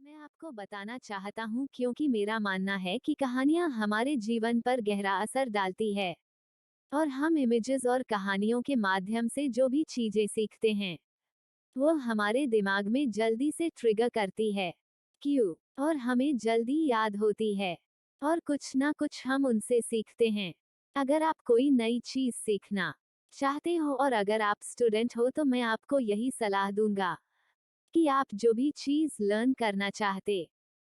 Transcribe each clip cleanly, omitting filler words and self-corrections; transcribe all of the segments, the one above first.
मैं आपको बताना चाहता हूँ क्योंकि मेरा मानना है कि कहानियाँ हमारे जीवन पर गहरा असर डालती है और हम इमेजेस और कहानियों के माध्यम से जो भी चीजें सीखते हैं वो हमारे दिमाग में जल्दी से ट्रिगर करती है। क्यों? और हमें जल्दी याद होती है और कुछ ना कुछ हम उनसे सीखते हैं। अगर आप कोई नई चीज सीखना चाहते हो और अगर आप स्टूडेंट हो तो मैं आपको यही सलाह दूंगा कि आप जो भी चीज लर्न करना चाहते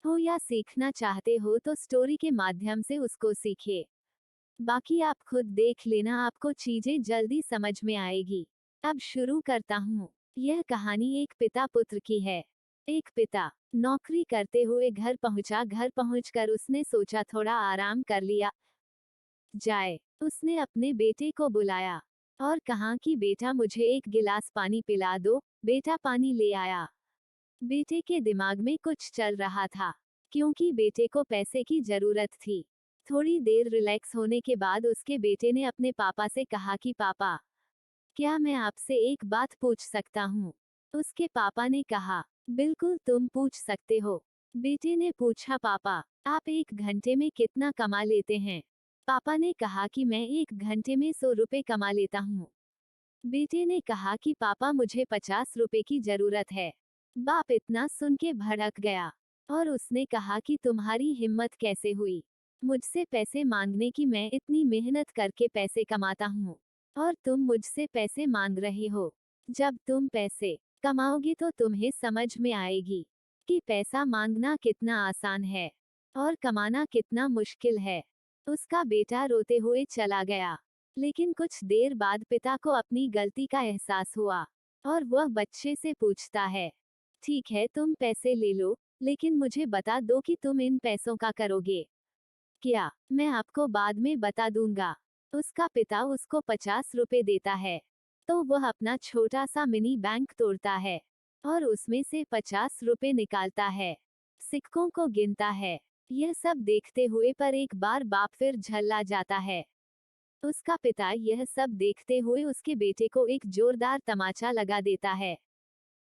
हो या सीखना चाहते हो तो स्टोरी के माध्यम से उसको सीखिए। बाकी आप खुद देख लेना, आपको चीजें जल्दी समझ में आएगी। अब शुरू करता हूँ। यह कहानी एक पिता पुत्र की है। एक पिता नौकरी करते हुए घर पहुंचा। घर पहुंचकर उसने सोचा थोड़ा आराम कर लिया जाए। उसने अपने बेटे को बुलाया और कहा कि बेटा मुझे एक गिलास पानी पिला दो। बेटा पानी ले आया। बेटे के दिमाग में कुछ चल रहा था क्योंकि बेटे को पैसे की जरूरत थी। थोड़ी देर रिलैक्स होने के बाद उसके बेटे ने अपने पापा से कहा कि पापा, क्या मैं आपसे एक बात पूछ सकता हूँ? उसके पापा ने कहा, बिल्कुल तुम पूछ सकते हो। बेटे ने पूछा, पापा आप एक घंटे में कितना कमा लेते हैं? पापा ने कहा कि मैं एक घंटे में 100 रुपए कमा लेता हूँ। बेटे ने कहा कि पापा मुझे 50 रुपए की जरूरत है। बाप इतना सुन के भड़क गया और उसने कहा कि तुम्हारी हिम्मत कैसे हुई मुझसे पैसे मांगने की? मैं इतनी मेहनत करके पैसे कमाता हूँ और तुम मुझसे पैसे मांग रहे हो। जब तुम पैसे कमाओगे तो तुम्हें समझ में आएगी कि पैसा मांगना कितना आसान है और कमाना कितना मुश्किल है। उसका बेटा रोते हुए चला गया। लेकिन कुछ देर बाद पिता को अपनी गलती का एहसास हुआ और वह बच्चे से पूछता है, ठीक है तुम पैसे ले लो, लेकिन मुझे बता दो कि तुम इन पैसों का करोगे क्या? मैं आपको बाद में बता दूंगा। उसका पिता उसको 50 रुपए देता है तो वह अपना छोटा सा मिनी बैंक तोड़ता है और उसमें से 50 रुपए निकालता है, सिक्कों को गिनता है। यह सब देखते हुए पर एक बार बाप फिर झल्ला जाता है। उसका पिता यह सब देखते हुए उसके बेटे को एक जोरदार तमाचा लगा देता है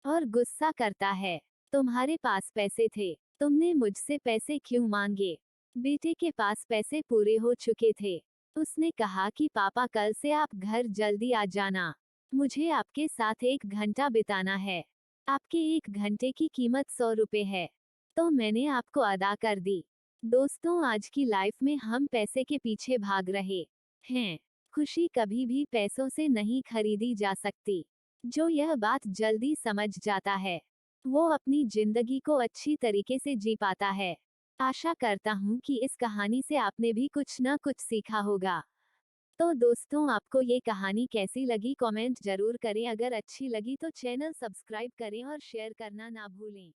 और गुस्सा करता है, तुम्हारे पास पैसे थे, तुमने मुझसे पैसे क्यों मांगे? बेटे के पास पैसे पूरे हो चुके थे। उसने कहा कि पापा कल से आप घर जल्दी आ जाना, मुझे आपके साथ एक घंटा बिताना है। आपके एक घंटे की कीमत 100 रुपए है तो मैंने आपको अदा कर दी। दोस्तों, आज की लाइफ में हम पैसे के पीछे भाग रहे हैं। खुशी कभी भी पैसों से नहीं खरीदी जा सकती। जो यह बात जल्दी समझ जाता है वो अपनी जिंदगी को अच्छी तरीके से जी पाता है। आशा करता हूँ कि इस कहानी से आपने भी कुछ न कुछ सीखा होगा। तो दोस्तों, आपको ये कहानी कैसी लगी कमेंट जरूर करें। अगर अच्छी लगी तो चैनल सब्सक्राइब करें और शेयर करना ना भूलें।